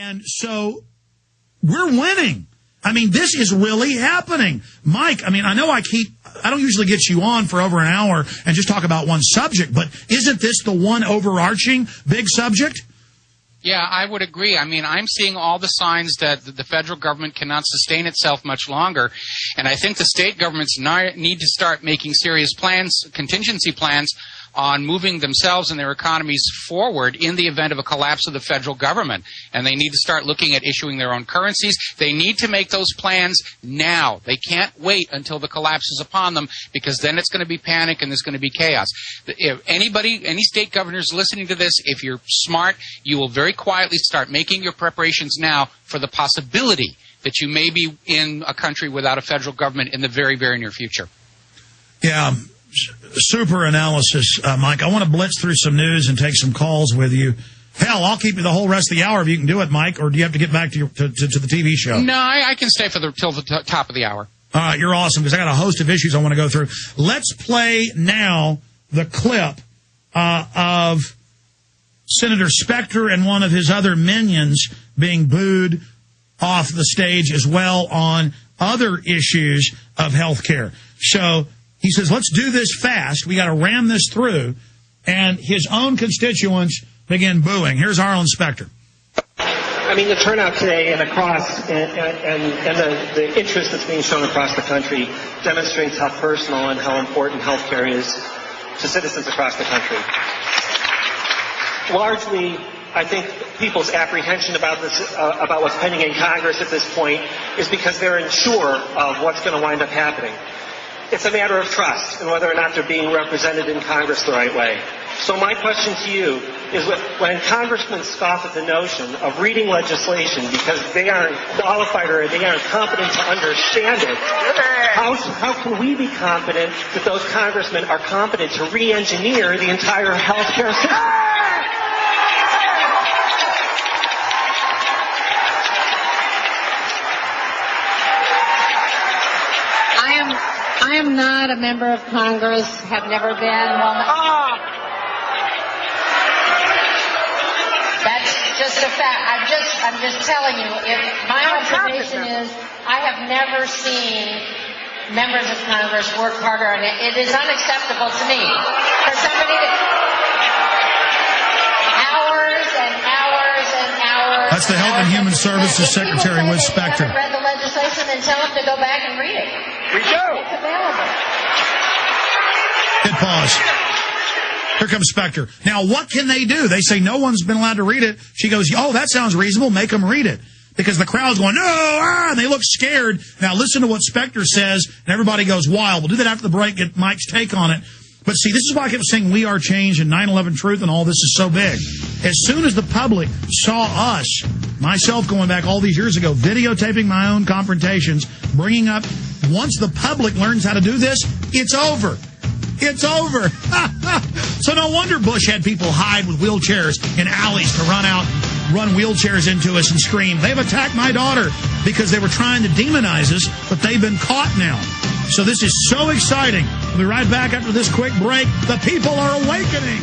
And so we're winning. I mean, this is really happening. Mike, I mean, I know I don't usually get you on for over an hour and just talk about one subject, but isn't this the one overarching big subject? Yeah, I would agree. I mean, I'm seeing all the signs that the federal government cannot sustain itself much longer. And I think the state governments need to start making serious plans, contingency plans, on moving themselves and their economies forward in the event of a collapse of the federal government. And they need to start looking at issuing their own currencies. They need to make those plans now. They can't wait until the collapse is upon them, because then it's going to be panic and there's going to be chaos. If any state governors listening to this, if you're smart, you will very quietly start making your preparations now for the possibility that you may be in a country without a federal government in the very, very near future. Yeah. Super analysis, Mike. I want to blitz through some news and take some calls with you. Hell, I'll keep you the whole rest of the hour if you can do it, Mike, or do you have to get back to the TV show? No, I can stay till the top of the hour. All right, you're awesome, because I got a host of issues I want to go through. Let's play now the clip of Senator Specter and one of his other minions being booed off the stage as well on other issues of health care. So he says, let's do this fast. We got to ram this through. And his own constituents begin booing. Here's Arlen Specter. I mean, the turnout today and across and the interest that's being shown across the country demonstrates how personal and how important health care is to citizens across the country. Largely, I think people's apprehension about this, about what's pending in Congress at this point, is because they're unsure of what's going to wind up happening. It's a matter of trust and whether or not they're being represented in Congress the right way. So my question to you is, when congressmen scoff at the notion of reading legislation because they aren't qualified or they aren't competent to understand it, how can we be confident that those congressmen are competent to re-engineer the entire health care system? I am not a member of Congress, have never been. That's just a fact. I'm just telling you. My observation is, I have never seen members of Congress work harder on it. It is unacceptable to me for somebody to hours and hours and hours. That's the Health and Human Services Secretary, Liz Specter. Read the legislation and tell them to go back and read it. We do. It's available. Hit pause. Here comes Specter. Now, what can they do? They say no one's been allowed to read it. She goes, oh, that sounds reasonable. Make them read it. Because the crowd's going, no, and they look scared. Now, listen to what Specter says, and everybody goes wild. We'll do that after the break, get Mike's take on it. But see, this is why I kept saying we are change and 9/11 truth and all this is so big. As soon as the public saw us, myself going back all these years ago, videotaping my own confrontations, bringing up, once the public learns how to do this, it's over. It's over. So no wonder Bush had people hide with wheelchairs in alleys to run wheelchairs into us and scream, they've attacked my daughter, because they were trying to demonize us, but they've been caught now. So this is so exciting. We'll be right back after this quick break. The people are awakening.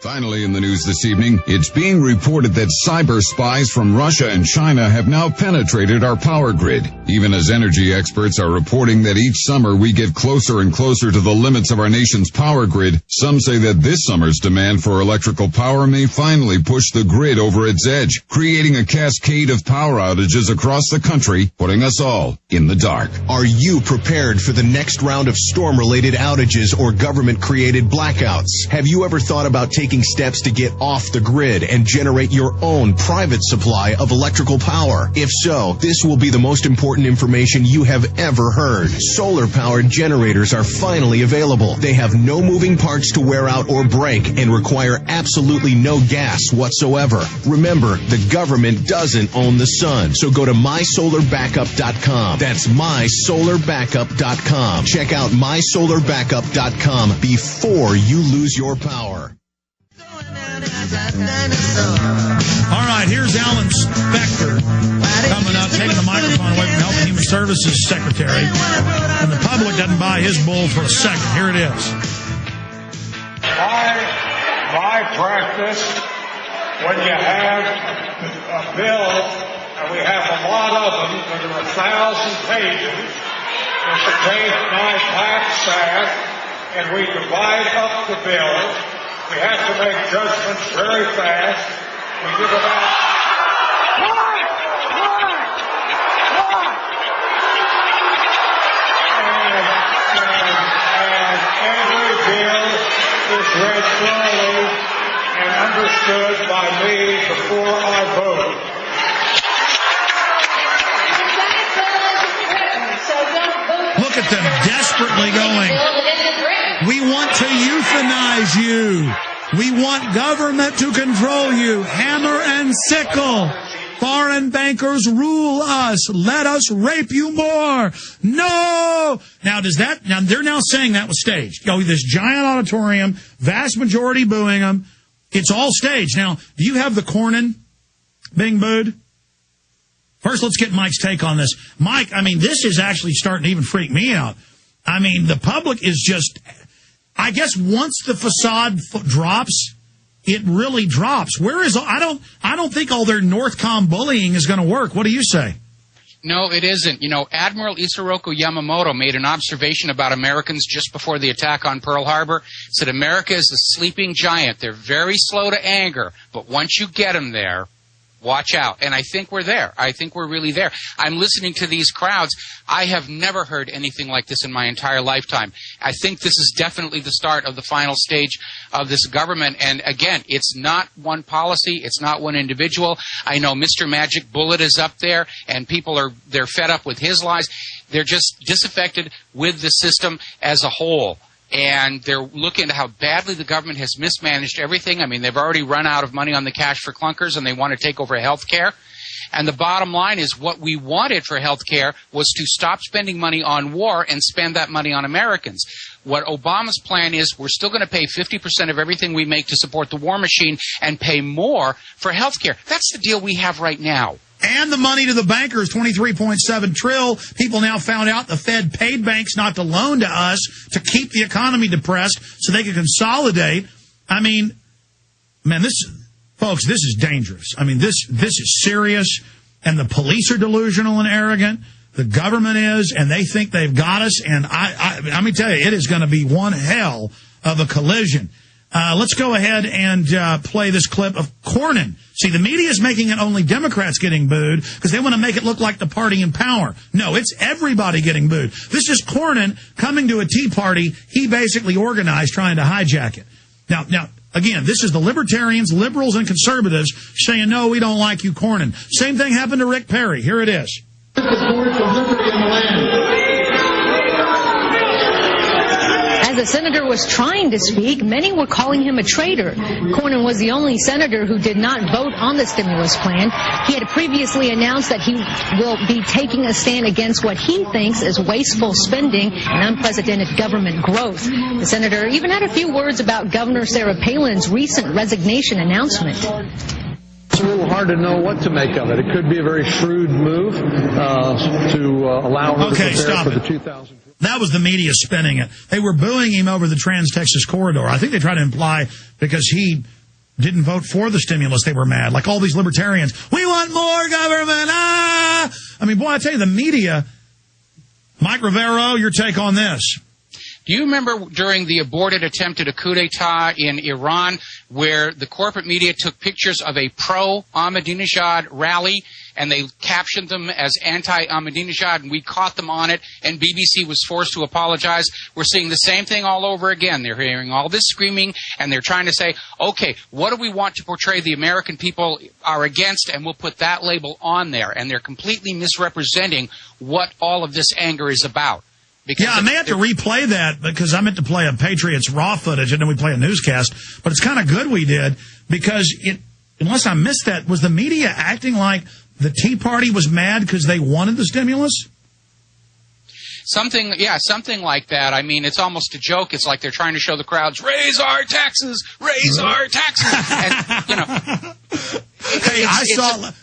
Finally in the news this evening, it's being reported that cyber spies from Russia and China have now penetrated our power grid. Even as energy experts are reporting that each summer we get closer and closer to the limits of our nation's power grid, some say that this summer's demand for electrical power may finally push the grid over its edge, creating a cascade of power outages across the country, putting us all in the dark. Are you prepared for the next round of storm-related outages or government-created blackouts? Have you ever thought about taking steps to get off the grid and generate your own private supply of electrical power? If so, this will be the most important information you have ever heard. Solar-powered generators are finally available. They have no moving parts to wear out or break and require absolutely no gas whatsoever. Remember, the government doesn't own the sun, so go to mysolarbackup.com. That's mysolarbackup.com. Check out mysolarbackup.com before you lose your power. All right, here's Arlen Specter coming up, taking the microphone away from Health and Human Services Secretary. And the public doesn't buy his bull for a second. Here it is. My practice, when you have that are 1,000 pages. It contains my tax staff, and we divide up the bill. We have to make judgments very fast. We give about... And every bill is read thoroughly and understood by me before I vote. Look at them desperately going, we want to euthanize you. We want government to control you. Hammer and sickle. Foreign bankers rule us. Let us rape you more. No. Now, they're now saying that was staged. This giant auditorium, vast majority booing them. It's all staged. Now, do you have the Cornyn being booed? First, let's get Mike's take on this. Mike, this is actually starting to even freak me out. The public is just, I guess once the facade drops, it really drops. I don't think all their Northcom bullying is going to work. What do you say? No, it isn't. Admiral Isoroku Yamamoto made an observation about Americans just before the attack on Pearl Harbor. Said America is a sleeping giant. They're very slow to anger, but once you get them there, watch out. And I think we're there. I think we're really there. I'm listening to these crowds. I have never heard anything like this in my entire lifetime. I think this is definitely the start of the final stage of this government. And again, it's not one policy. It's not one individual. I know Mr. Magic Bullet is up there and they're fed up with his lies. They're just disaffected with the system as a whole. And they're looking at how badly the government has mismanaged everything. They've already run out of money on the cash for clunkers, and they want to take over health care. And the bottom line is what we wanted for health care was to stop spending money on war and spend that money on Americans. What Obama's plan is, we're still going to pay 50% of everything we make to support the war machine and pay more for health care. That's the deal we have right now. And the money to the bankers, $23.7 trillion. People now found out the Fed paid banks not to loan to us to keep the economy depressed so they could consolidate. Folks, this is dangerous. This is serious. And the police are delusional and arrogant. The government is, and they think they've got us. And let me tell you, it is going to be one hell of a collision. Let's go ahead and play this clip of Cornyn. See, the media is making it only Democrats getting booed because they want to make it look like the party in power. No, it's everybody getting booed. This is Cornyn coming to a Tea Party he basically organized trying to hijack it. Now, again, this is the libertarians, liberals, and conservatives saying, no, we don't like you, Cornyn. Same thing happened to Rick Perry. Here it is. As the senator was trying to speak, many were calling him a traitor. Cornyn was the only senator who did not vote on the stimulus plan. He had previously announced that he will be taking a stand against what he thinks is wasteful spending and unprecedented government growth. The senator even had a few words about Governor Sarah Palin's recent resignation announcement. It's a little hard to know what to make of it. It could be a very shrewd move to allow her to prepare for the 2000. That was the media spinning it. They were booing him over the Trans-Texas Corridor. I think they tried to imply because he didn't vote for the stimulus, they were mad. Like all these libertarians, we want more government. Boy, I tell you, the media. Mike Rivero, your take on this. Do you remember during the aborted attempt at a coup d'etat in Iran where the corporate media took pictures of a pro-Ahmadinejad rally and they captioned them as anti-Ahmadinejad, and we caught them on it, and BBC was forced to apologize? We're seeing the same thing all over again. They're hearing all this screaming, and they're trying to say, okay, what do we want to portray the American people are against, and we'll put that label on there. And they're completely misrepresenting what all of this anger is about. I may have to replay that because I meant to play a Patriots Raw footage and then we play a newscast. But it's kind of good we did because unless I missed that, was the media acting like the Tea Party was mad because they wanted the stimulus? Something like that. It's almost a joke. It's like they're trying to show the crowds, raise our taxes, raise our taxes. And,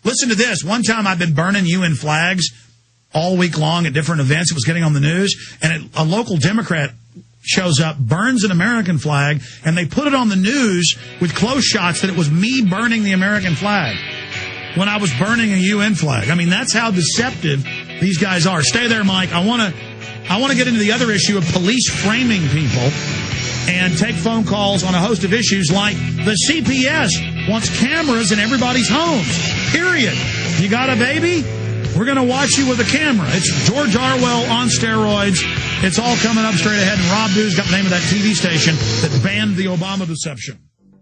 listen to this. One time I've been burning UN flags all week long at different events. It was getting on the news, and a local Democrat shows up, burns an American flag, and they put it on the news with close shots that it was me burning the American flag when I was burning a UN flag. That's how deceptive these guys are. Stay there, Mike. I want to get into the other issue of police framing people and take phone calls on a host of issues like the CPS wants cameras in everybody's homes. Period. You got a baby? We're going to watch you with a camera. It's George Orwell on steroids. It's all coming up straight ahead. And Rob Dew's got the name of that TV station that banned the Obama deception.